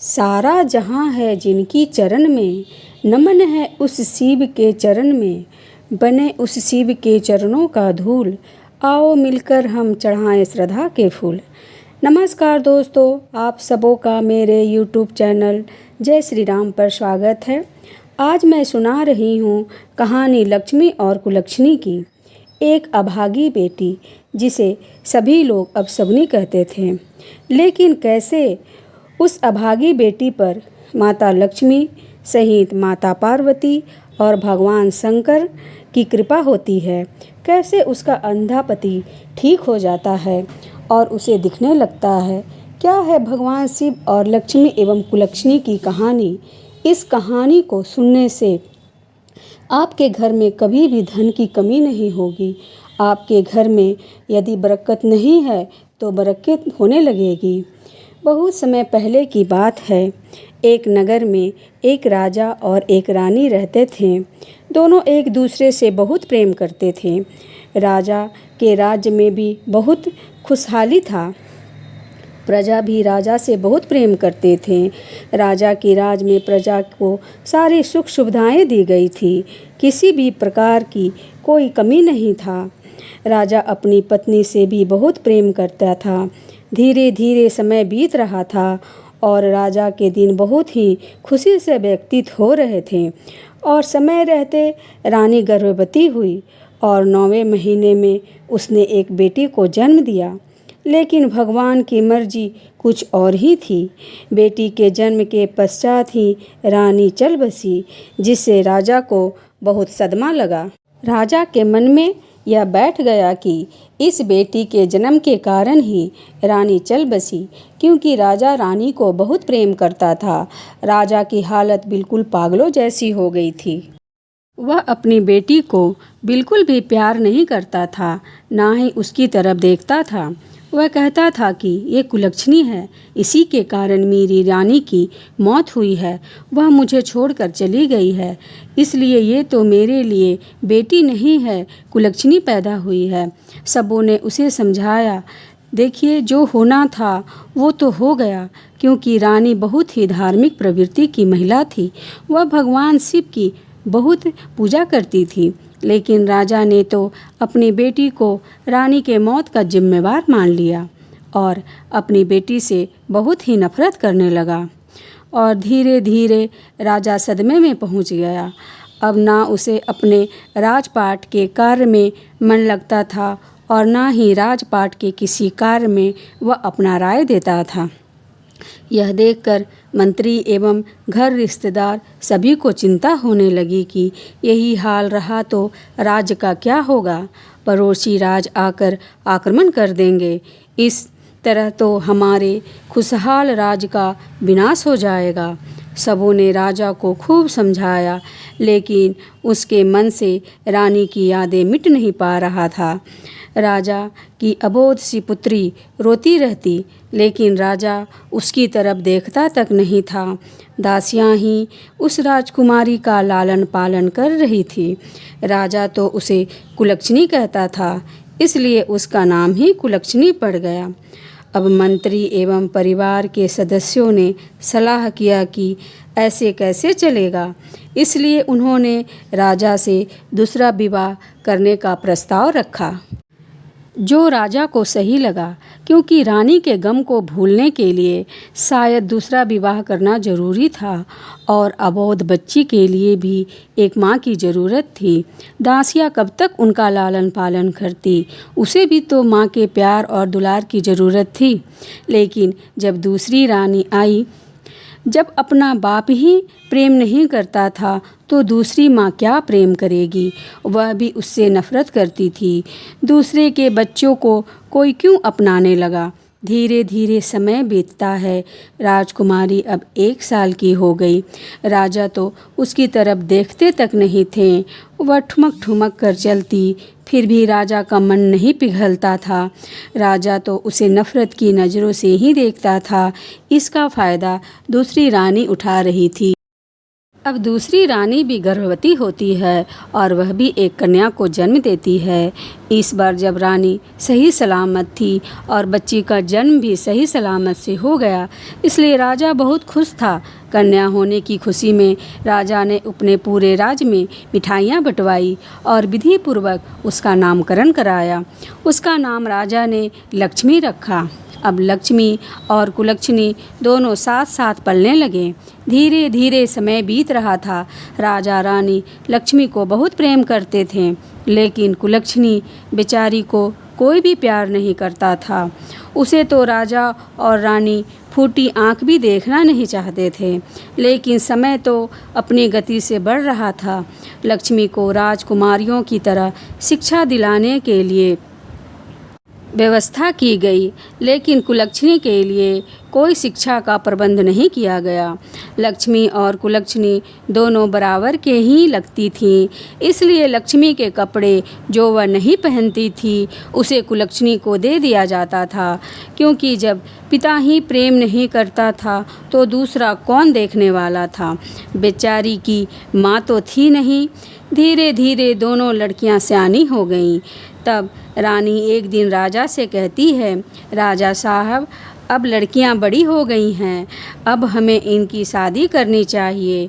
सारा जहाँ है जिनकी चरण में, नमन है उस शिव के चरण में। बने उस शिव के चरणों का धूल, आओ मिलकर हम चढ़ाएं श्रद्धा के फूल। नमस्कार दोस्तों, आप सबों का मेरे YouTube चैनल जय श्री राम पर स्वागत है। आज मैं सुना रही हूँ कहानी लक्ष्मी और कुलक्षणी की। एक अभागी बेटी जिसे सभी लोग अपशगुनी कहते थे, लेकिन कैसे उस अभागी बेटी पर माता लक्ष्मी सहित माता पार्वती और भगवान शंकर की कृपा होती है। कैसे उसका अंधा पति ठीक हो जाता है और उसे दिखने लगता है। क्या है भगवान शिव और लक्ष्मी एवं कुलक्षणी की कहानी। इस कहानी को सुनने से आपके घर में कभी भी धन की कमी नहीं होगी। आपके घर में यदि बरकत नहीं है तो बरकत होने लगेगी। बहुत समय पहले की बात है। एक नगर में एक राजा और एक रानी रहते थे। दोनों एक दूसरे से बहुत प्रेम करते थे। राजा के राज्य में भी बहुत खुशहाली था। प्रजा भी राजा से बहुत प्रेम करते थे। राजा के राज में प्रजा को सारी सुख सुविधाएं दी गई थी। किसी भी प्रकार की कोई कमी नहीं था। राजा अपनी पत्नी से भी बहुत प्रेम करता था। धीरे धीरे समय बीत रहा था और राजा के दिन बहुत ही खुशी से व्यतीत हो रहे थे। और समय रहते रानी गर्भवती हुई और 9वें महीने में उसने एक बेटी को जन्म दिया। लेकिन भगवान की मर्जी कुछ और ही थी। बेटी के जन्म के पश्चात ही रानी चल बसी, जिससे राजा को बहुत सदमा लगा। राजा के मन में यह बैठ गया कि इस बेटी के जन्म के कारण ही रानी चल बसी, क्योंकि राजा रानी को बहुत प्रेम करता था। राजा की हालत बिल्कुल पागलों जैसी हो गई थी। वह अपनी बेटी को बिल्कुल भी प्यार नहीं करता था, ना ही उसकी तरफ देखता था। वह कहता था कि ये कुलक्षणी है, इसी के कारण मेरी रानी की मौत हुई है। वह मुझे छोड़कर चली गई है, इसलिए ये तो मेरे लिए बेटी नहीं है, कुलक्षणी पैदा हुई है। सबों ने उसे समझाया। देखिए, जो होना था वो तो हो गया, क्योंकि रानी बहुत ही धार्मिक प्रवृत्ति की महिला थी। वह भगवान शिव की बहुत पूजा करती थी। लेकिन राजा ने तो अपनी बेटी को रानी के मौत का जिम्मेवार मान लिया और अपनी बेटी से बहुत ही नफरत करने लगा। और धीरे धीरे राजा सदमे में पहुंच गया। अब ना उसे अपने राजपाट के कार्य में मन लगता था और ना ही राजपाट के किसी कार्य में वह अपना राय देता था। यह देखकर मंत्री एवं घर रिश्तेदार सभी को चिंता होने लगी कि यही हाल रहा तो राज्य का क्या होगा। पड़ोसी राज आकर आक्रमण कर देंगे। इस तरह तो हमारे खुशहाल राज्य का विनाश हो जाएगा। सबों ने राजा को खूब समझाया, लेकिन उसके मन से रानी की यादें मिट नहीं पा रहा था। राजा की अबोध सी पुत्री रोती रहती, लेकिन राजा उसकी तरफ देखता तक नहीं था। दासियां ही उस राजकुमारी का लालन पालन कर रही थी। राजा तो उसे कुलक्षणी कहता था, इसलिए उसका नाम ही कुलक्षणी पड़ गया। अब मंत्री एवं परिवार के सदस्यों ने सलाह किया कि ऐसे कैसे चलेगा, इसलिए उन्होंने राजा से दूसरा विवाह करने का प्रस्ताव रखा, जो राजा को सही लगा, क्योंकि रानी के गम को भूलने के लिए शायद दूसरा विवाह करना जरूरी था और अबोध बच्ची के लिए भी एक माँ की ज़रूरत थी। दासियाँ कब तक उनका लालन पालन करती, उसे भी तो माँ के प्यार और दुलार की ज़रूरत थी। लेकिन जब दूसरी रानी आई, जब अपना बाप ही प्रेम नहीं करता था तो दूसरी माँ क्या प्रेम करेगी। वह भी उससे नफरत करती थी। दूसरे के बच्चों को कोई क्यों अपनाने लगा। धीरे धीरे समय बीतता है। राजकुमारी अब 1 साल की हो गई। राजा तो उसकी तरफ देखते तक नहीं थे। वह ठुमक ठुमक कर चलती, फिर भी राजा का मन नहीं पिघलता था। राजा तो उसे नफरत की नज़रों से ही देखता था। इसका फ़ायदा दूसरी रानी उठा रही थी। अब दूसरी रानी भी गर्भवती होती है और वह भी एक कन्या को जन्म देती है। इस बार जब रानी सही सलामत थी और बच्ची का जन्म भी सही सलामत से हो गया, इसलिए राजा बहुत खुश था। कन्या होने की खुशी में राजा ने अपने पूरे राज्य में मिठाइयाँ बंटवाई और विधि पूर्वक उसका नामकरण कराया। उसका नाम राजा ने लक्ष्मी रखा। अब लक्ष्मी और कुलक्षणी दोनों साथ साथ पलने लगे। धीरे धीरे समय बीत रहा था। राजा रानी लक्ष्मी को बहुत प्रेम करते थे, लेकिन कुलक्षणी बेचारी को कोई भी प्यार नहीं करता था। उसे तो राजा और रानी फूटी आंख भी देखना नहीं चाहते थे। लेकिन समय तो अपनी गति से बढ़ रहा था। लक्ष्मी को राजकुमारियों की तरह शिक्षा दिलाने के लिए व्यवस्था की गई, लेकिन कुलक्षणी के लिए कोई शिक्षा का प्रबंध नहीं किया गया। लक्ष्मी और कुलक्षणी दोनों बराबर के ही लगती थीं, इसलिए लक्ष्मी के कपड़े जो वह नहीं पहनती थी उसे कुलक्षणी को दे दिया जाता था, क्योंकि जब पिता ही प्रेम नहीं करता था तो दूसरा कौन देखने वाला था। बेचारी की माँ तो थी नहीं। धीरे धीरे दोनों लड़कियाँ सयानी हो गईं। तब रानी एक दिन राजा से कहती है, राजा साहब, अब लड़कियां बड़ी हो गई हैं, अब हमें इनकी शादी करनी चाहिए।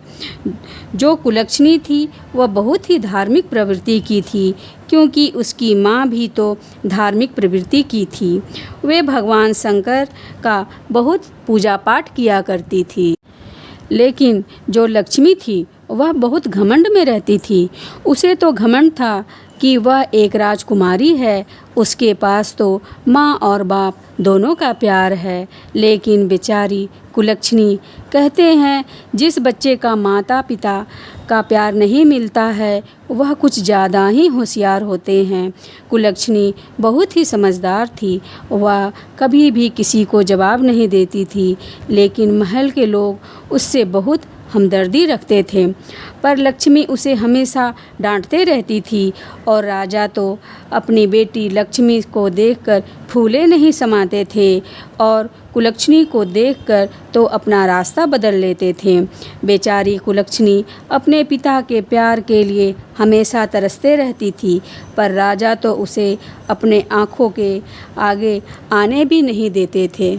जो कुलक्षणी थी वह बहुत ही धार्मिक प्रवृत्ति की थी, क्योंकि उसकी माँ भी तो धार्मिक प्रवृत्ति की थी। वे भगवान शंकर का बहुत पूजा पाठ किया करती थी। लेकिन जो लक्ष्मी थी वह बहुत घमंड में रहती थी। उसे तो घमंड था कि वह एक राजकुमारी है, उसके पास तो माँ और बाप दोनों का प्यार है। लेकिन बेचारी कुलक्षणी, कहते हैं जिस बच्चे का माता पिता का प्यार नहीं मिलता है वह कुछ ज़्यादा ही होशियार होते हैं। कुलक्षणी बहुत ही समझदार थी। वह कभी भी किसी को जवाब नहीं देती थी, लेकिन महल के लोग उससे बहुत हमदर्दी रखते थे। पर लक्ष्मी उसे हमेशा डांटते रहती थी और राजा तो अपनी बेटी लक्ष्मी को देखकर फूले नहीं समाते थे और कुलक्षणी को देखकर तो अपना रास्ता बदल लेते थे। बेचारी कुलक्षणी अपने पिता के प्यार के लिए हमेशा तरसते रहती थी, पर राजा तो उसे अपने आँखों के आगे आने भी नहीं देते थे।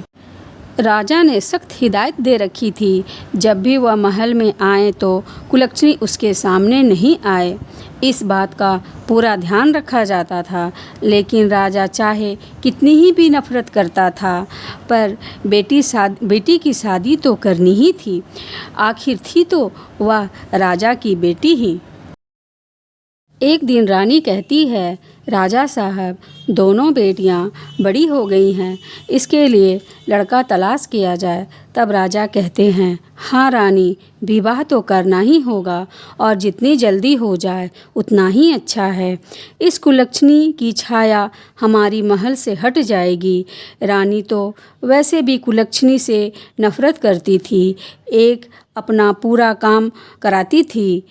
राजा ने सख्त हिदायत दे रखी थी, जब भी वह महल में आए तो कुलक्षणी उसके सामने नहीं आए। इस बात का पूरा ध्यान रखा जाता था, लेकिन राजा चाहे कितनी ही भी नफरत करता था, पर बेटी की शादी तो करनी ही थी। आखिर थी तो वह राजा की बेटी ही। एक दिन रानी कहती है, राजा साहब, दोनों बेटियां बड़ी हो गई हैं, इसके लिए लड़का तलाश किया जाए। तब राजा कहते हैं, हाँ रानी, विवाह तो करना ही होगा और जितनी जल्दी हो जाए उतना ही अच्छा है। इस कुलक्षणी की छाया हमारी महल से हट जाएगी। रानी तो वैसे भी कुलक्षणी से नफरत करती थी, एक अपना पूरा काम कराती थी।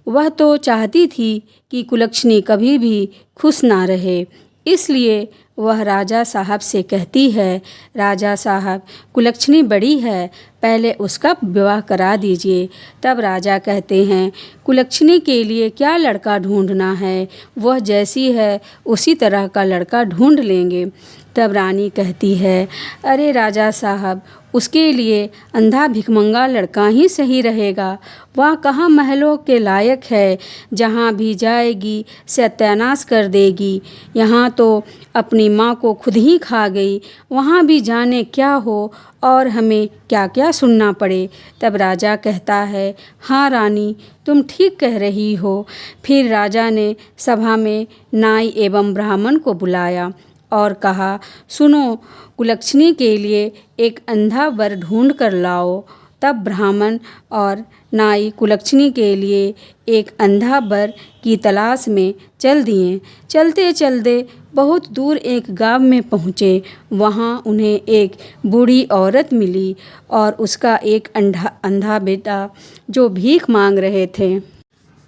वह तो चाहती थी कि कुलक्षणी कभी भी खुश ना रहे, इसलिए वह राजा साहब से कहती है, राजा साहब, कुलक्षणी बड़ी है, पहले उसका विवाह करा दीजिए। तब राजा कहते हैं, कुलक्षणी के लिए क्या लड़का ढूंढना है, वह जैसी है उसी तरह का लड़का ढूंढ लेंगे। तब रानी कहती है, अरे राजा साहब, उसके लिए अंधा भिखमंगा लड़का ही सही रहेगा। वह कहाँ महलों के लायक है, जहाँ भी जाएगी सत्यानाश कर देगी। यहाँ तो अपनी माँ को खुद ही खा गई, वहाँ भी जाने क्या हो और हमें क्या क्या सुनना पड़े। तब राजा कहता है, हाँ रानी, तुम ठीक कह रही हो। फिर राजा ने सभा में नाई एवं ब्राह्मण को बुलाया और कहा, सुनो, कुलक्षणी के लिए एक अंधा वर ढूंढ कर लाओ। तब ब्राह्मण और नाई कुलक्षणी के लिए एक अंधा वर की तलाश में चल दिए। चलते चलते बहुत दूर एक गांव में पहुँचे। वहाँ उन्हें एक बूढ़ी औरत मिली और उसका एक अंधा बेटा जो भीख मांग रहे थे।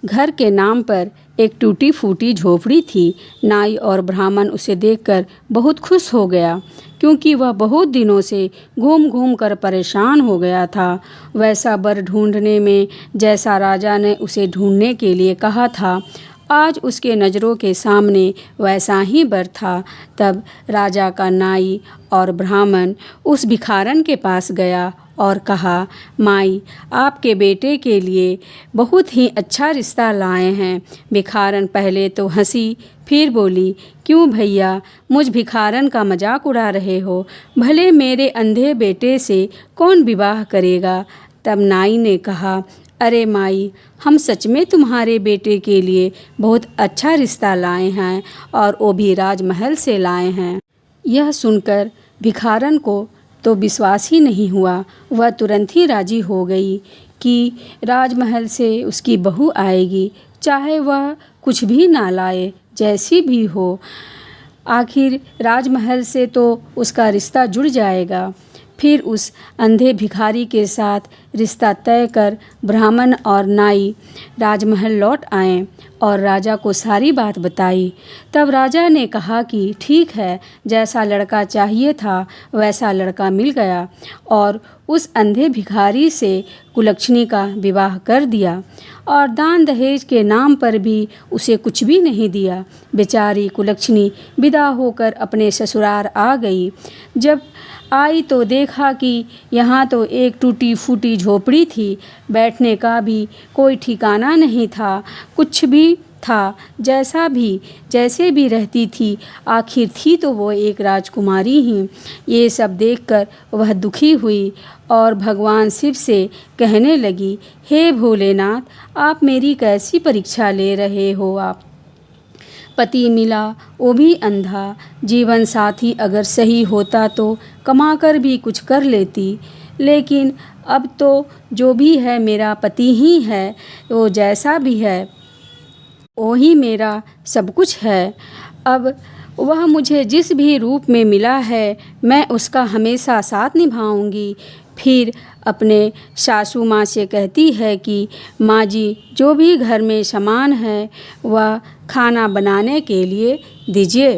घर के नाम पर एक टूटी फूटी झोपड़ी थी। नाई और ब्राह्मण उसे देखकर बहुत खुश हो गया, क्योंकि वह बहुत दिनों से घूम घूम कर परेशान हो गया था। वैसा वर ढूंढने में जैसा राजा ने उसे ढूंढने के लिए कहा था, आज उसके नज़रों के सामने वैसा ही वर था। तब राजा का नाई और ब्राह्मण उस भिखारन के पास गया और कहा, माई, आपके बेटे के लिए बहुत ही अच्छा रिश्ता लाए हैं। भिखारन पहले तो हंसी, फिर बोली, क्यों भैया, मुझ भिखारन का मजाक उड़ा रहे हो? भले मेरे अंधे बेटे से कौन विवाह करेगा? तब नाई ने कहा, अरे माई, हम सच में तुम्हारे बेटे के लिए बहुत अच्छा रिश्ता लाए हैं, और वो भी राजमहल से लाए हैं। यह सुनकर भिखारन को तो विश्वास ही नहीं हुआ। वह तुरंत ही राजी हो गई कि राजमहल से उसकी बहू आएगी, चाहे वह कुछ भी ना लाए, जैसी भी हो, आखिर राजमहल से तो उसका रिश्ता जुड़ जाएगा। फिर उस अंधे भिखारी के साथ रिश्ता तय कर ब्राह्मण और नाई राजमहल लौट आए और राजा को सारी बात बताई। तब राजा ने कहा कि ठीक है, जैसा लड़का चाहिए था वैसा लड़का मिल गया, और उस अंधे भिखारी से कुलक्षणी का विवाह कर दिया, और दान दहेज के नाम पर भी उसे कुछ भी नहीं दिया। बेचारी कुलक्षणी विदा होकर अपने ससुराल आ गई। जब आई तो देखा कि यहाँ तो एक टूटी फूटी झोपड़ी थी, बैठने का भी कोई ठिकाना नहीं था, कुछ भी था जैसे भी रहती थी, आखिर थी तो वो एक राजकुमारी ही। ये सब देखकर वह दुखी हुई और भगवान शिव से कहने लगी, हे भोलेनाथ, आप मेरी कैसी परीक्षा ले रहे हो? आप पति मिला वो भी अंधा, जीवन साथी अगर सही होता तो कमाकर भी कुछ कर लेती, लेकिन अब तो जो भी है मेरा पति ही है, वो जैसा भी है वो ही मेरा सब कुछ है। अब वह मुझे जिस भी रूप में मिला है, मैं उसका हमेशा साथ निभाऊंगी। फिर अपने सासू माँ से कहती है कि माँ जी, जो भी घर में सामान है वह खाना बनाने के लिए दीजिए,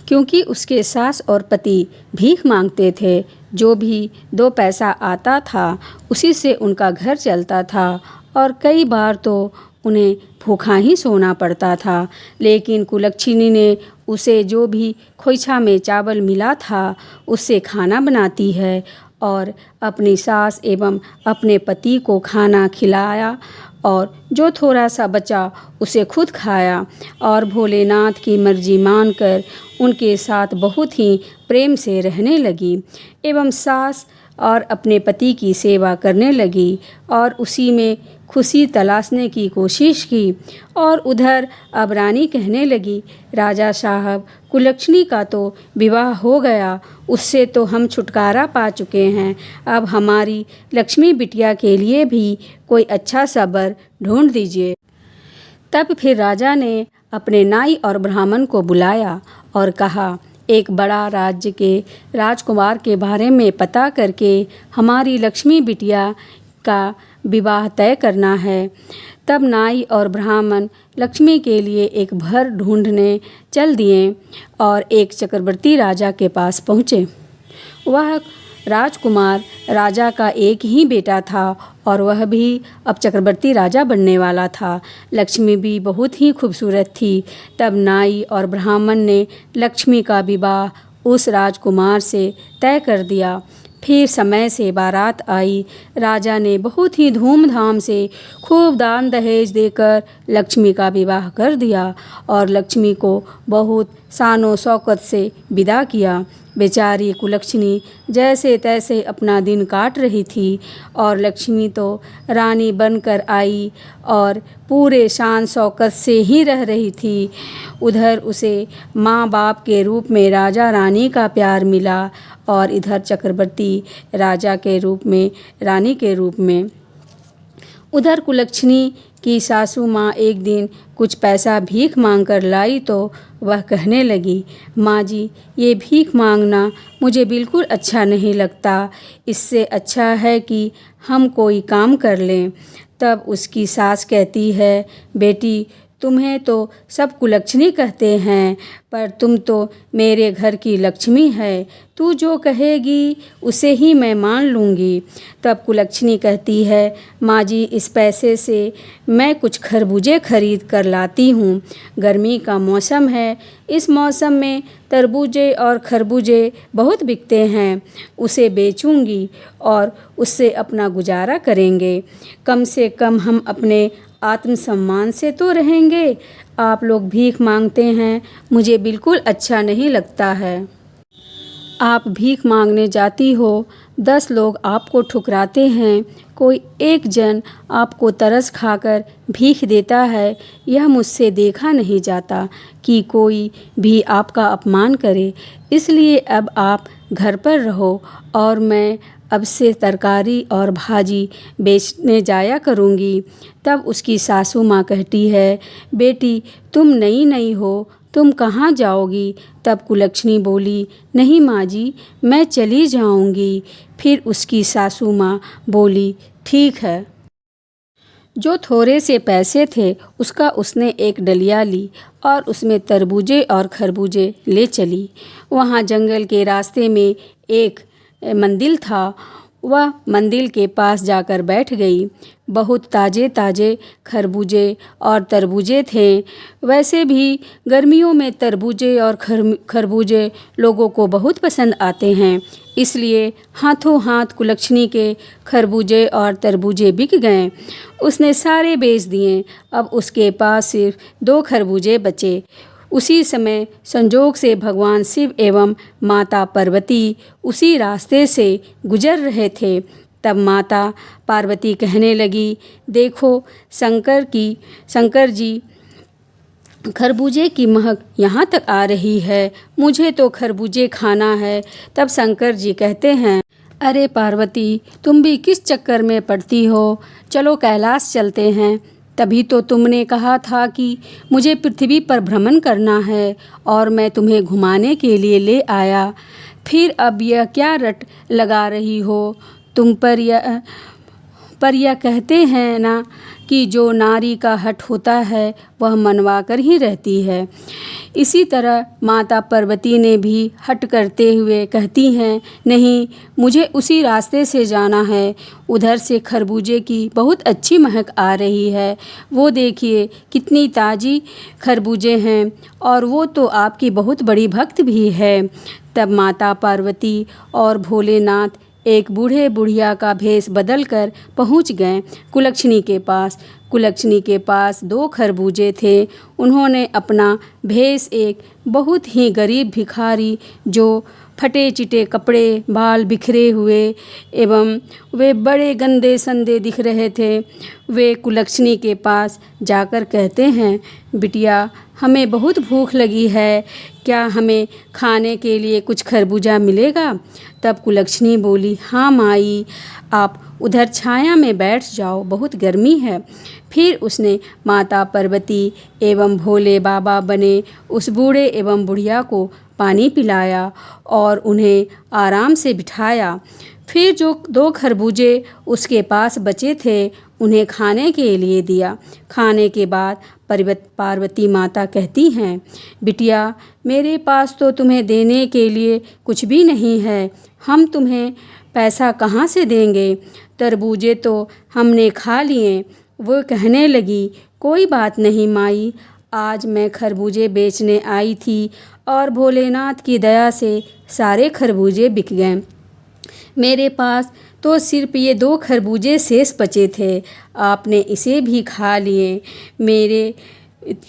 क्योंकि उसके सास और पति भीख मांगते थे। जो भी 2 पैसा आता था उसी से उनका घर चलता था, और कई बार तो उन्हें भूखा ही सोना पड़ता था। लेकिन कुलक्षणी ने उसे जो भी खोइछा में चावल मिला था उससे खाना बनाती है, और अपनी सास एवं अपने पति को खाना खिलाया, और जो थोड़ा सा बचा उसे खुद खाया, और भोलेनाथ की मर्जी मानकर उनके साथ बहुत ही प्रेम से रहने लगी, एवं सास और अपने पति की सेवा करने लगी, और उसी में खुशी तलाशने की कोशिश की। और उधर अब रानी कहने लगी, राजा साहब, कुलक्षणी का तो विवाह हो गया, उससे तो हम छुटकारा पा चुके हैं। अब हमारी लक्ष्मी बिटिया के लिए भी कोई अच्छा सा वर ढूंढ दीजिए। तब फिर राजा ने अपने नाई और ब्राह्मण को बुलाया और कहा, एक बड़ा राज्य के राजकुमार के बारे में पता करके हमारी लक्ष्मी बिटिया का विवाह तय करना है। तब नाई और ब्राह्मण लक्ष्मी के लिए एक वर ढूंढने चल दिए और एक चक्रवर्ती राजा के पास पहुँचे। वह राजकुमार राजा का एक ही बेटा था, और वह भी अब चक्रवर्ती राजा बनने वाला था। लक्ष्मी भी बहुत ही खूबसूरत थी। तब नाई और ब्राह्मण ने लक्ष्मी का विवाह उस राजकुमार से तय कर दिया। फिर समय से बारात आई। राजा ने बहुत ही धूमधाम से खूब दान दहेज देकर लक्ष्मी का विवाह कर दिया, और लक्ष्मी को बहुत शानो शौकत से विदा किया। बेचारी कुलक्षणी जैसे तैसे अपना दिन काट रही थी, और लक्ष्मी तो रानी बनकर आई और पूरे शान शौकत से ही रह रही थी। उधर उसे माँ बाप के रूप में राजा रानी का प्यार मिला, और इधर चक्रवर्ती राजा के रूप में रानी के रूप में। उधर कुलक्षणी की सासू माँ एक दिन कुछ पैसा भीख मांग कर लाई, तो वह कहने लगी, माँ जी, ये भीख मांगना मुझे बिल्कुल अच्छा नहीं लगता, इससे अच्छा है कि हम कोई काम कर लें। तब उसकी सास कहती है, बेटी, तुम्हें तो सब कुलक्षणी कहते हैं, पर तुम तो मेरे घर की लक्ष्मी है। तू जो कहेगी उसे ही मैं मान लूँगी। तब कुलक्षणी कहती है, माँ जी, इस पैसे से मैं कुछ खरबूजे खरीद कर लाती हूँ। गर्मी का मौसम है, इस मौसम में तरबूजे और खरबूजे बहुत बिकते हैं। उसे बेचूँगी और उससे अपना गुजारा करेंगे। कम से कम हम अपने आत्मसम्मान से तो रहेंगे। आप लोग भीख मांगते हैं, मुझे बिल्कुल अच्छा नहीं लगता है। आप भीख मांगने जाती हो, 10 लोग आपको ठुकराते हैं, कोई एक जन आपको तरस खाकर भीख देता है। यह मुझसे देखा नहीं जाता कि कोई भी आपका अपमान करे। इसलिए अब आप घर पर रहो और मैं अब से तरकारी और भाजी बेचने जाया करूँगी। तब उसकी सासू माँ कहती है, बेटी तुम नई नई हो, तुम कहाँ जाओगी? तब कुलक्षणी बोली, नहीं माँ जी, मैं चली जाऊँगी। फिर उसकी सासू माँ बोली, ठीक है। जो थोड़े से पैसे थे उसका उसने एक डलिया ली और उसमें तरबूजे और खरबूजे ले चली। वहाँ जंगल के रास्ते में एक मंदिर था। वह मंदिर के पास जाकर बैठ गई। बहुत ताज़े ताज़े खरबूजे और तरबूजे थे। वैसे भी गर्मियों में तरबूजे और खरबूजे लोगों को बहुत पसंद आते हैं, इसलिए हाथों हाथ कुलक्षणी के खरबूजे और तरबूजे बिक गए। उसने सारे बेच दिए। अब उसके पास सिर्फ 2 खरबूजे बचे। उसी समय संजोग से भगवान शिव एवं माता पार्वती उसी रास्ते से गुजर रहे थे। तब माता पार्वती कहने लगी, देखो शंकर जी, खरबूजे की महक यहाँ तक आ रही है, मुझे तो खरबूजे खाना है। तब शंकर जी कहते हैं, अरे पार्वती, तुम भी किस चक्कर में पड़ती हो? चलो कैलाश चलते हैं। तभी तो तुमने कहा था कि मुझे पृथ्वी पर भ्रमण करना है और मैं तुम्हें घुमाने के लिए ले आया। फिर अब यह क्या रट लगा रही हो तुम पर? यह कहते हैं ना कि जो नारी का हट होता है वह मनवा कर ही रहती है। इसी तरह माता पार्वती ने भी हट करते हुए कहती हैं, नहीं, मुझे उसी रास्ते से जाना है। उधर से खरबूजे की बहुत अच्छी महक आ रही है। वो देखिए कितनी ताज़ी खरबूजे हैं, और वो तो आपकी बहुत बड़ी भक्त भी है। तब माता पार्वती और भोलेनाथ एक बूढ़े बुढ़िया का भेष बदल कर पहुँच गए कुलक्षणी के पास। कुलक्षणी के पास 2 खरबूजे थे। उन्होंने अपना भेष एक बहुत ही गरीब भिखारी, जो फटे चिटे कपड़े, बाल बिखरे हुए एवं वे बड़े गंदे संदे दिख रहे थे, वे कुलक्षणी के पास जाकर कहते हैं, बिटिया, हमें बहुत भूख लगी है, क्या हमें खाने के लिए कुछ खरबूजा मिलेगा? तब कुलक्षणी बोली, हाँ माई, आप उधर छाया में बैठ जाओ, बहुत गर्मी है। फिर उसने माता पार्वती एवं भोले बाबा बने उस बूढ़े एवं बुढ़िया को पानी पिलाया और उन्हें आराम से बिठाया। फिर जो 2 खरबूजे उसके पास बचे थे उन्हें खाने के लिए दिया। खाने के बाद पार्वती माता कहती हैं, बिटिया, मेरे पास तो तुम्हें देने के लिए कुछ भी नहीं है, हम तुम्हें पैसा कहाँ से देंगे? तरबूजे तो हमने खा लिए। वो कहने लगी, कोई बात नहीं माई, आज मैं खरबूजे बेचने आई थी और भोलेनाथ की दया से सारे खरबूजे बिक गए। मेरे पास तो सिर्फ ये 2 खरबूजे शेष बचे थे, आपने इसे भी खा लिए।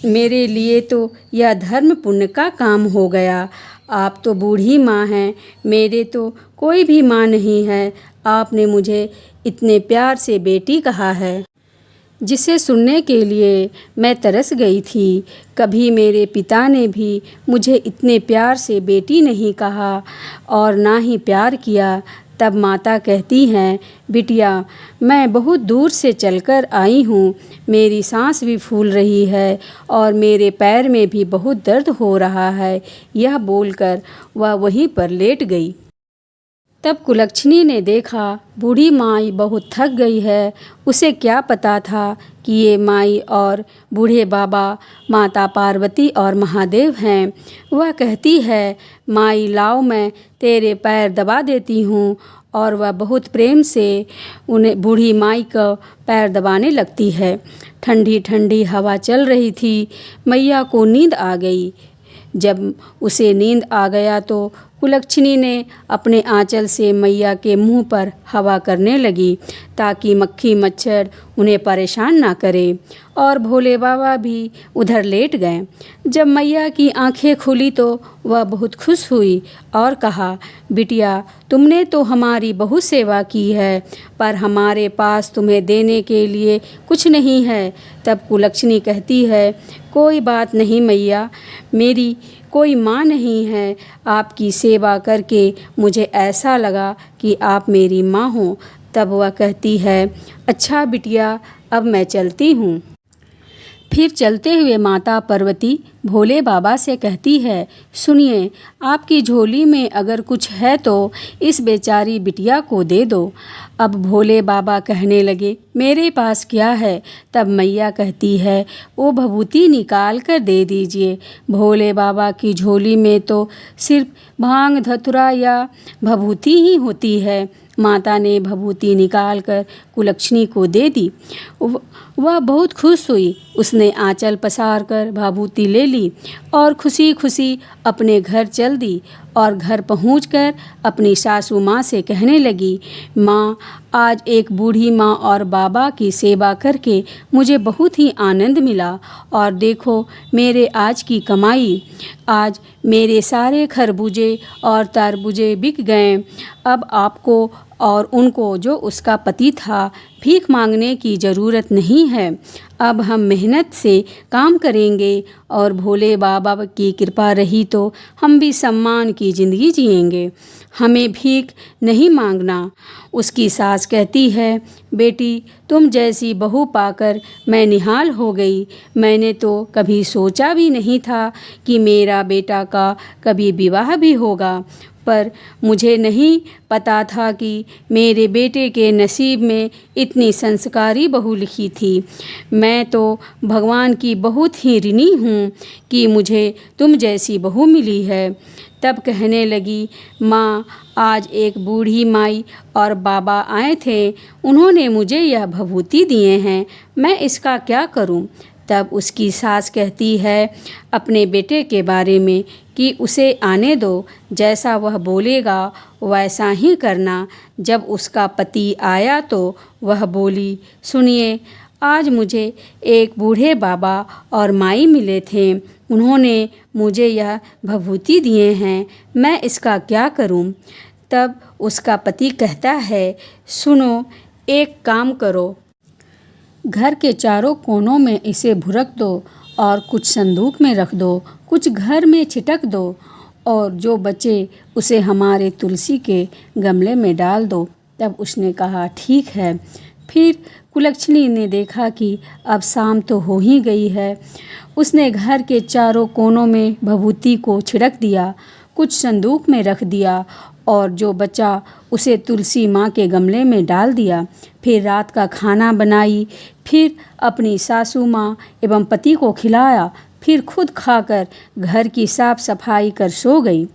मेरे लिए तो यह धर्म पुण्य का काम हो गया। आप तो बूढ़ी माँ हैं, मेरे तो कोई भी माँ नहीं है। आपने मुझे इतने प्यार से बेटी कहा है, जिसे सुनने के लिए मैं तरस गई थी। कभी मेरे पिता ने भी मुझे इतने प्यार से बेटी नहीं कहा और ना ही प्यार किया। तब माता कहती हैं, बिटिया, मैं बहुत दूर से चलकर आई हूँ, मेरी सांस भी फूल रही है और मेरे पैर में भी बहुत दर्द हो रहा है। यह बोलकर वह वहीं पर लेट गई। तब कुलक्षणी ने देखा बूढ़ी माई बहुत थक गई है। उसे क्या पता था कि ये माई और बूढ़े बाबा माता पार्वती और महादेव हैं। वह कहती है, माई लाओ मैं तेरे पैर दबा देती हूँ। और वह बहुत प्रेम से उन्हें बूढ़ी माई का पैर दबाने लगती है। ठंडी ठंडी हवा चल रही थी। मैया को नींद आ गई। जब उसे नींद आ गया तो कुलक्षणी ने अपने आंचल से मैया के मुंह पर हवा करने लगी ताकि मक्खी मच्छर उन्हें परेशान ना करे। और भोले बाबा भी उधर लेट गए। जब मैया की आंखें खुली तो वह बहुत खुश हुई और कहा, बिटिया तुमने तो हमारी बहुत सेवा की है, पर हमारे पास तुम्हें देने के लिए कुछ नहीं है। तब कुलक्षणी कहती है, कोई बात नहीं मैया, मेरी कोई माँ नहीं है। आपकी सेवा करके मुझे ऐसा लगा कि आप मेरी माँ हो। तब वह कहती है, अच्छा बिटिया अब मैं चलती हूँ। फिर चलते हुए माता पार्वती भोले बाबा से कहती है, सुनिए, आपकी झोली में अगर कुछ है तो इस बेचारी बिटिया को दे दो। अब भोले बाबा कहने लगे, मेरे पास क्या है? तब मैया कहती है, वो भभूति निकाल कर दे दीजिए। भोले बाबा की झोली में तो सिर्फ भांग धतुरा या भभूति ही होती है। माता ने भभूति निकाल कर कुलक्षणी को दे दी। वह बहुत खुश हुई। उसने आंचल पसार कर भभूति ले ली और खुशी खुशी अपने घर चल दी। और घर पहुंचकर अपनी सासू माँ से कहने लगी, माँ, आज एक बूढ़ी माँ और बाबा की सेवा करके मुझे बहुत ही आनंद मिला। और देखो मेरे आज की कमाई, आज मेरे सारे खरबूजे और तरबूजे बिक गए। अब आपको और उनको जो उसका पति था भीख मांगने की ज़रूरत नहीं है। अब हम मेहनत से काम करेंगे और भोले बाबा की कृपा रही तो हम भी सम्मान की ज़िंदगी जिएंगे। हमें भीख नहीं मांगना। उसकी सास कहती है, बेटी तुम जैसी बहू पाकर मैं निहाल हो गई। मैंने तो कभी सोचा भी नहीं था कि मेरा बेटा का कभी विवाह भी होगा, पर मुझे नहीं पता था कि मेरे बेटे के नसीब में इतनी संस्कारी बहू लिखी थी। मैं तो भगवान की बहुत ही ऋणी हूँ कि मुझे तुम जैसी बहू मिली है। तब कहने लगी, माँ, आज एक बूढ़ी माई और बाबा आए थे। उन्होंने मुझे यह भभूति दिए हैं, मैं इसका क्या करूँ? तब उसकी सास कहती है अपने बेटे के बारे में कि उसे आने दो, जैसा वह बोलेगा वैसा ही करना। जब उसका पति आया तो वह बोली, सुनिए, आज मुझे एक बूढ़े बाबा और माई मिले थे। उन्होंने मुझे यह भभूति दिए हैं, मैं इसका क्या करूं? तब उसका पति कहता है, सुनो, एक काम करो, घर के चारों कोनों में इसे भुरक दो और कुछ संदूक में रख दो, कुछ घर में छिटक दो और जो बचे उसे हमारे तुलसी के गमले में डाल दो। तब उसने कहा, ठीक है। फिर कुलक्षणी ने देखा कि अब शाम तो हो ही गई है। उसने घर के चारों कोनों में भभूति को छिड़क दिया, कुछ संदूक में रख दिया और जो बचा उसे तुलसी माँ के गमले में डाल दिया। फिर रात का खाना बनाई, फिर अपनी सासू माँ एवं पति को खिलाया, फिर खुद खाकर घर की साफ सफाई कर सो गई।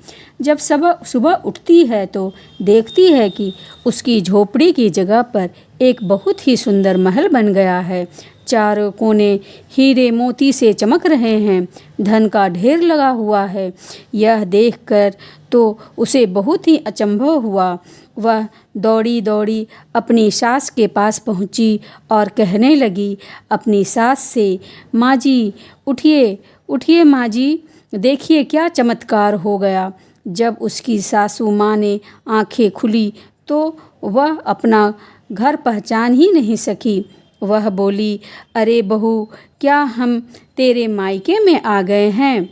जब सुबह उठती है तो देखती है कि उसकी झोपड़ी की जगह पर एक बहुत ही सुंदर महल बन गया है। चारों कोने हीरे मोती से चमक रहे हैं, धन का ढेर लगा हुआ है। यह देखकर तो उसे बहुत ही अचंभव हुआ। वह दौड़ी दौड़ी अपनी सास के पास पहुंची और कहने लगी अपनी सास से, माँ जी उठिए उठिए, माँ जी देखिए क्या चमत्कार हो गया। जब उसकी सासू माँ ने आंखें खुली तो वह अपना घर पहचान ही नहीं सकी। वह बोली, अरे बहू, क्या हम तेरे मायके में आ गए हैं?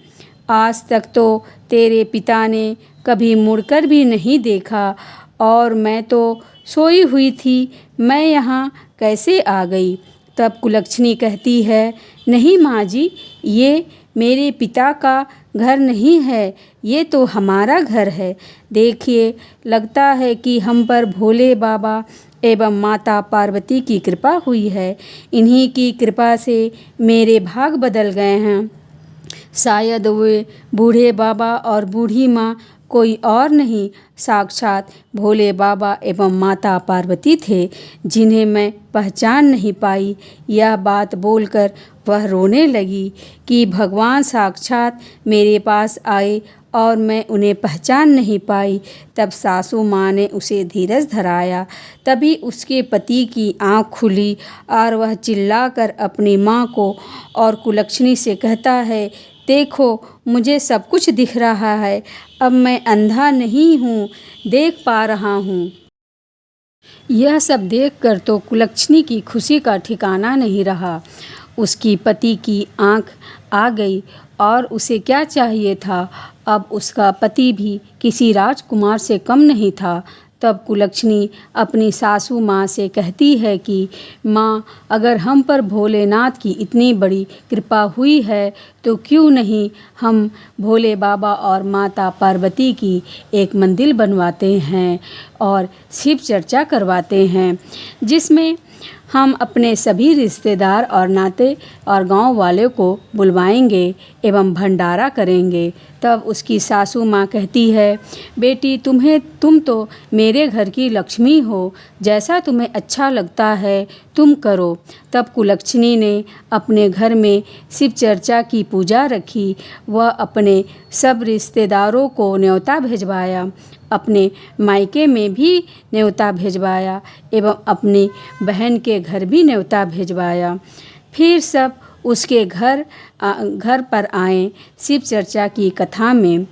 आज तक तो तेरे पिता ने कभी मुड़कर भी नहीं देखा और मैं तो सोई हुई थी, मैं यहाँ कैसे आ गई? तब कुलक्षणी कहती है, नहीं माँ जी, ये मेरे पिता का घर नहीं है, ये तो हमारा घर है। देखिए, लगता है कि हम पर भोले बाबा एवं माता पार्वती की कृपा हुई है। इन्हीं की कृपा से मेरे भाग बदल गए हैं। शायद वे बूढ़े बाबा और बूढ़ी माँ कोई और नहीं, साक्षात भोले बाबा एवं माता पार्वती थे, जिन्हें मैं पहचान नहीं पाई। यह बात बोलकर वह रोने लगी कि भगवान साक्षात मेरे पास आए और मैं उन्हें पहचान नहीं पाई। तब सासू माँ ने उसे धीरज धराया। तभी उसके पति की आँख खुली और वह चिल्लाकर अपनी माँ को और कुलक्षणी से कहता है, देखो, मुझे सब कुछ दिख रहा है। अब मैं अंधा नहीं हूँ, देख पा रहा हूँ। यह सब देखकर तो कुलक्षणी की खुशी का ठिकाना नहीं रहा। उसकी पति की आँख आ गई और उसे क्या चाहिए था। अब उसका पति भी किसी राजकुमार से कम नहीं था। तब कुलक्षणी अपनी सासू माँ से कहती है कि माँ, अगर हम पर भोलेनाथ की इतनी बड़ी कृपा हुई है तो क्यों नहीं हम भोले बाबा और माता पार्वती की एक मंदिर बनवाते हैं और शिव चर्चा करवाते हैं, जिसमें हम अपने सभी रिश्तेदार और नाते और गांव वाले को बुलवाएंगे एवं भंडारा करेंगे। तब उसकी सासू माँ कहती है, बेटी, तुम तो मेरे घर की लक्ष्मी हो, जैसा तुम्हें अच्छा लगता है तुम करो। तब कुलक्षणी ने अपने घर में शिव चर्चा की पूजा रखी। वह अपने सब रिश्तेदारों को न्योता भिजवाया, अपने मायके में भी न्योता भिजवाया एवं अपनी बहन के घर भी न्योता भिजवाया। फिर सब उसके घर पर आए शिव चर्चा की कथा में,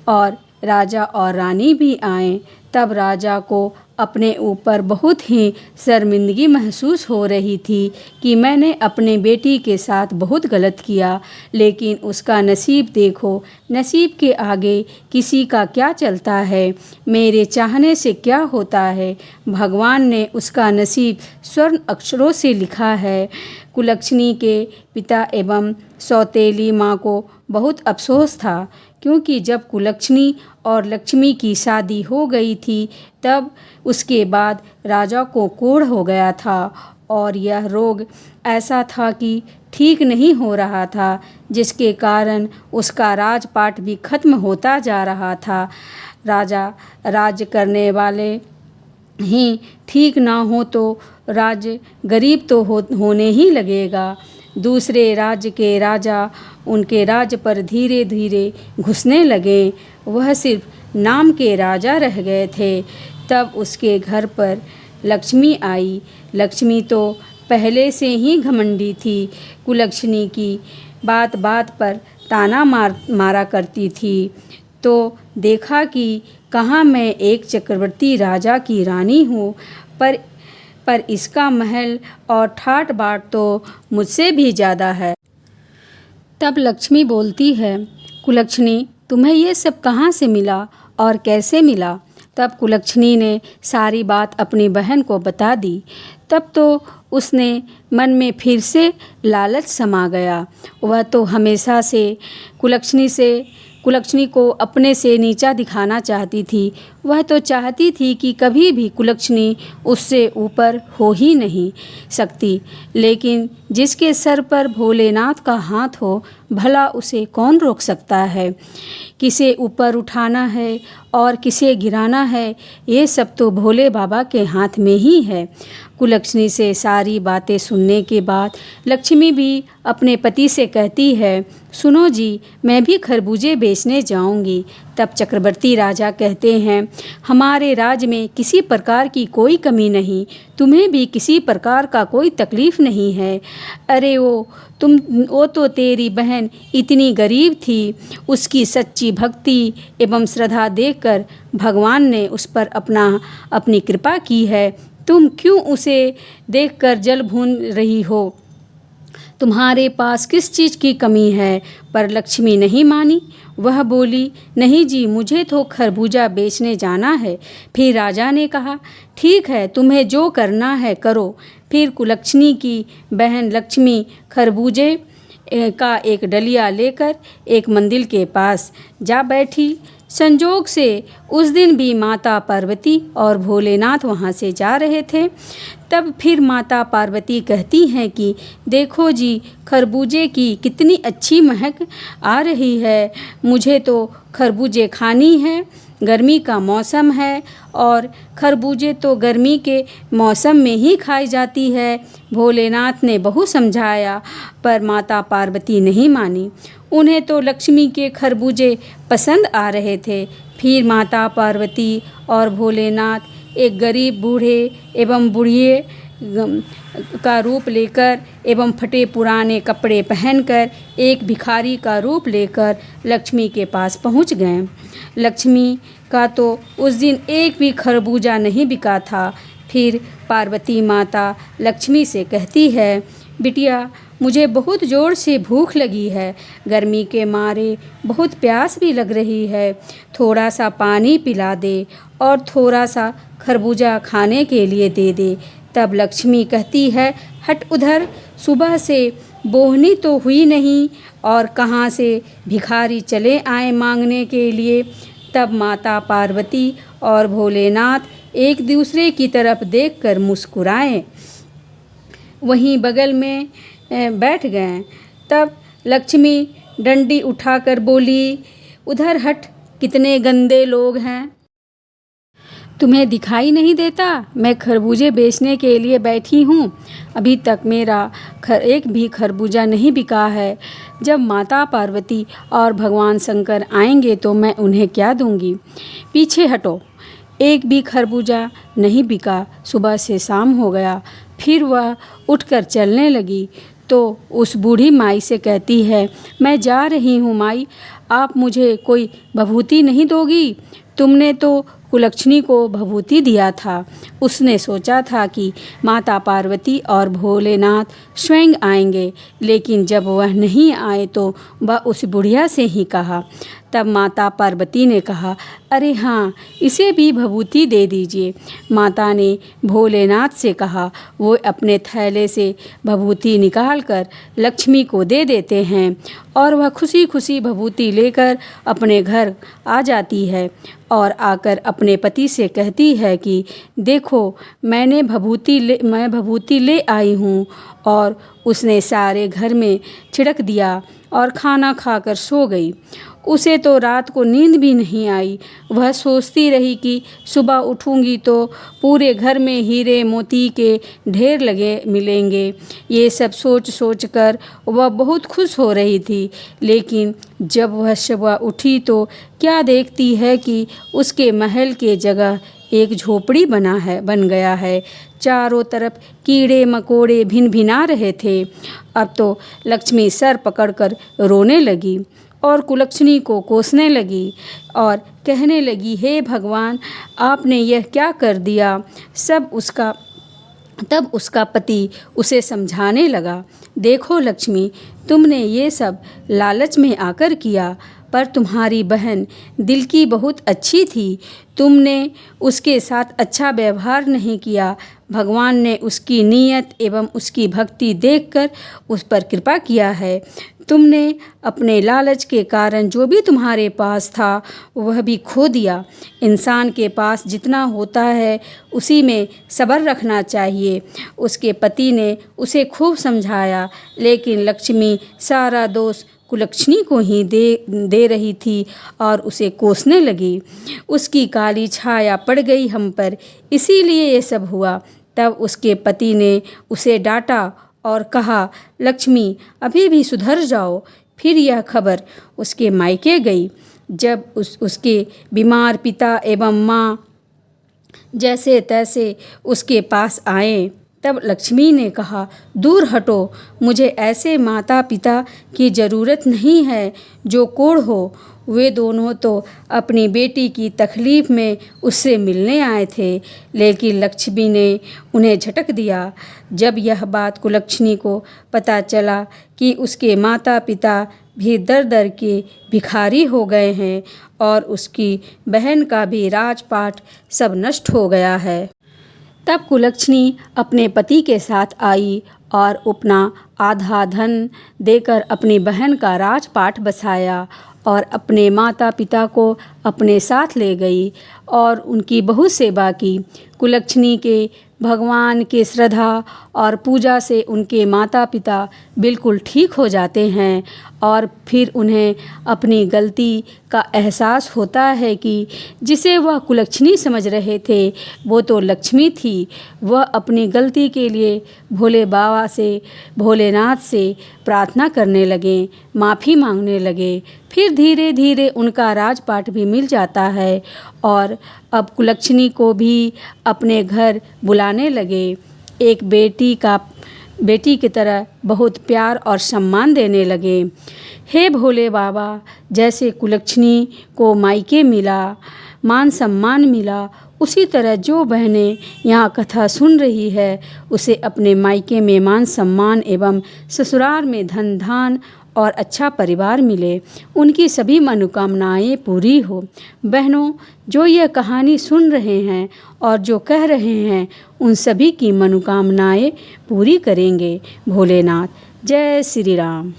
और राजा और रानी भी आए। तब राजा को अपने ऊपर बहुत ही शर्मिंदगी महसूस हो रही थी कि मैंने अपने बेटी के साथ बहुत गलत किया, लेकिन उसका नसीब देखो, नसीब के आगे किसी का क्या चलता है, मेरे चाहने से क्या होता है। भगवान ने उसका नसीब स्वर्ण अक्षरों से लिखा है। कुलक्षणी के पिता एवं सौतेली माँ को बहुत अफसोस था, क्योंकि जब कुलक्षणी और लक्ष्मी की शादी हो गई थी तब उसके बाद राजा को कोढ़ हो गया था और यह रोग ऐसा था कि ठीक नहीं हो रहा था, जिसके कारण उसका राजपाट भी खत्म होता जा रहा था। राजा राज्य करने वाले ही ठीक ना हो तो राज्य गरीब तो होने ही लगेगा। दूसरे राज्य के राजा उनके राज्य पर धीरे धीरे घुसने लगे। वह सिर्फ नाम के राजा रह गए थे। तब उसके घर पर लक्ष्मी आई। लक्ष्मी तो पहले से ही घमंडी थी। कुलक्षणी की बात बात पर ताना मारा करती थी। तो देखा कि कहाँ मैं एक चक्रवर्ती राजा की रानी हूँ, पर इसका महल और ठाट बाट तो मुझसे भी ज़्यादा है। तब लक्ष्मी बोलती है, कुलक्षणी, तुम्हें ये सब कहाँ से मिला और कैसे मिला। तब कुलक्षणी ने सारी बात अपनी बहन को बता दी। तब तो उसने मन में फिर से लालच समा गया। वह तो हमेशा से कुलक्षणी को अपने से नीचा दिखाना चाहती थी। वह तो चाहती थी कि कभी भी कुलक्षणी उससे ऊपर हो ही नहीं सकती। लेकिन जिसके सर पर भोलेनाथ का हाथ हो, भला उसे कौन रोक सकता है। किसे ऊपर उठाना है और किसे गिराना है, ये सब तो भोले बाबा के हाथ में ही है। कुलक्षणी से सारी बातें सुनने के बाद लक्ष्मी भी अपने पति से कहती है, सुनो जी, मैं भी खरबूजे बेचने जाऊंगी। तब चक्रवर्ती राजा कहते हैं, हमारे राज्य में किसी प्रकार की कोई कमी नहीं, तुम्हें भी किसी प्रकार का कोई तकलीफ नहीं है। अरे वो तो तेरी बहन इतनी गरीब थी, उसकी सच्ची भक्ति एवं श्रद्धा देखकर भगवान ने उस पर अपनी कृपा की है। तुम क्यों उसे देखकर जल भून रही हो। तुम्हारे पास किस चीज़ की कमी है। पर लक्ष्मी नहीं मानी। वह बोली, नहीं जी, मुझे तो खरबूजा बेचने जाना है। फिर राजा ने कहा, ठीक है, तुम्हें जो करना है करो। फिर कुलक्षणी की बहन लक्ष्मी खरबूजे का एक डलिया लेकर एक मंदिर के पास जा बैठी। संजोग से उस दिन भी माता पार्वती और भोलेनाथ वहाँ से जा रहे थे। तब फिर माता पार्वती कहती हैं कि देखो जी, खरबूजे की कितनी अच्छी महक आ रही है, मुझे तो खरबूजे खानी है। गर्मी का मौसम है और खरबूजे तो गर्मी के मौसम में ही खाई जाती है। भोलेनाथ ने बहुत समझाया पर माता पार्वती नहीं मानी। उन्हें तो लक्ष्मी के खरबूजे पसंद आ रहे थे। फिर माता पार्वती और भोलेनाथ एक गरीब बूढ़े एवं बूढ़िए का रूप लेकर एवं फटे पुराने कपड़े पहनकर एक भिखारी का रूप लेकर लक्ष्मी के पास पहुंच गए। लक्ष्मी का तो उस दिन एक भी खरबूजा नहीं बिका था। फिर पार्वती माता लक्ष्मी से कहती है, बिटिया मुझे बहुत ज़ोर से भूख लगी है, गर्मी के मारे बहुत प्यास भी लग रही है, थोड़ा सा पानी पिला दे और थोड़ा सा खरबूजा खाने के लिए दे दे। तब लक्ष्मी कहती है, हट उधर, सुबह से बोहनी तो हुई नहीं और कहाँ से भिखारी चले आए मांगने के लिए। तब माता पार्वती और भोलेनाथ एक दूसरे की तरफ देखकर मुस्कुराए, वहीं बगल में बैठ गए। तब लक्ष्मी डंडी उठाकर बोली, उधर हट, कितने गंदे लोग हैं, तुम्हें दिखाई नहीं देता मैं खरबूजे बेचने के लिए बैठी हूँ। अभी तक मेरा एक भी खरबूजा नहीं बिका है। जब माता पार्वती और भगवान शंकर आएंगे तो मैं उन्हें क्या दूंगी। पीछे हटो। एक भी खरबूजा नहीं बिका। सुबह से शाम हो गया। फिर वह उठकर चलने लगी तो उस बूढ़ी माई से कहती है, मैं जा रही हूँ माई, आप मुझे कोई भभूति नहीं दोगी। तुमने तो कुलक्षणी को भभूति दिया था। उसने सोचा था कि माता पार्वती और भोलेनाथ स्वयं आएंगे, लेकिन जब वह नहीं आए तो वह उस बुढ़िया से ही कहा। तब माता पार्वती ने कहा, अरे हाँ, इसे भी भभूति दे दीजिए। माता ने भोलेनाथ से कहा, वो अपने थैले से भभूति निकालकर लक्ष्मी को दे देते हैं और वह खुशी खुशी भभूति लेकर अपने घर आ जाती है और आकर अपने पति से कहती है कि देखो मैं भभूति ले आई हूँ। और उसने सारे घर में छिड़क दिया और खाना खाकर सो गई। उसे तो रात को नींद भी नहीं आई। वह सोचती रही कि सुबह उठूंगी तो पूरे घर में हीरे मोती के ढेर लगे मिलेंगे। ये सब सोच सोच कर वह बहुत खुश हो रही थी। लेकिन जब वह सुबह उठी तो क्या देखती है कि उसके महल के जगह एक झोपड़ी बन गया है। चारों तरफ कीड़े मकोड़े भिन भिना रहे थे। अब तो लक्ष्मी सर पकड़कर रोने लगी और कुलक्षणी को कोसने लगी और कहने लगी, हे भगवान, आपने यह क्या कर दिया। तब उसका पति उसे समझाने लगा, देखो लक्ष्मी, तुमने ये सब लालच में आकर किया, पर तुम्हारी बहन दिल की बहुत अच्छी थी। तुमने उसके साथ अच्छा व्यवहार नहीं किया। भगवान ने उसकी नीयत एवं उसकी भक्ति देखकर उस पर कृपा किया है। तुमने अपने लालच के कारण जो भी तुम्हारे पास था वह भी खो दिया। इंसान के पास जितना होता है उसी में सब्र रखना चाहिए। उसके पति ने उसे खूब समझाया, लेकिन लक्ष्मी सारा दोष कुलक्षणी को ही दे रही थी और उसे कोसने लगी। उसकी काली छाया पड़ गई हम पर, इसीलिए ये सब हुआ। तब उसके पति ने उसे डांटा और कहा, लक्ष्मी अभी भी सुधर जाओ। फिर यह खबर उसके मायके गई। जब उसके बीमार पिता एवं माँ जैसे तैसे उसके पास आए, तब लक्ष्मी ने कहा, दूर हटो, मुझे ऐसे माता पिता की ज़रूरत नहीं है जो कोढ़ हो। वे दोनों तो अपनी बेटी की तकलीफ़ में उससे मिलने आए थे, लेकिन लक्ष्मी ने उन्हें झटक दिया। जब यह बात कुलक्षणी को पता चला कि उसके माता पिता भी दर दर के भिखारी हो गए हैं और उसकी बहन का भी राजपाट सब नष्ट हो गया है, तब कुलक्षणी अपने पति के साथ आई और अपना आधा धन देकर अपनी बहन का राजपाट बसाया और अपने माता पिता को अपने साथ ले गई और उनकी बहुत सेवा की। कुलक्षणी के भगवान के श्रद्धा और पूजा से उनके माता पिता बिल्कुल ठीक हो जाते हैं और फिर उन्हें अपनी गलती का एहसास होता है कि जिसे वह कुलक्षणी समझ रहे थे वो तो लक्ष्मी थी। वह अपनी गलती के लिए भोले बाबा से, भोलेनाथ से प्रार्थना करने लगे, माफ़ी मांगने लगे। फिर धीरे धीरे उनका राजपाट भी मिल जाता है और अब कुलक्षणी को भी अपने घर बुलाने लगे। एक बेटी की तरह बहुत प्यार और सम्मान देने लगे। हे भोले बाबा, जैसे कुलक्षणी को मायके मिला, मान सम्मान मिला, उसी तरह जो बहनें यहाँ कथा सुन रही है उसे अपने मायके में मान सम्मान एवं ससुराल में धन धान और अच्छा परिवार मिले, उनकी सभी मनोकामनाएं पूरी हो। बहनों, जो यह कहानी सुन रहे हैं और जो कह रहे हैं उन सभी की मनोकामनाएं पूरी करेंगे भोलेनाथ। जय श्री राम।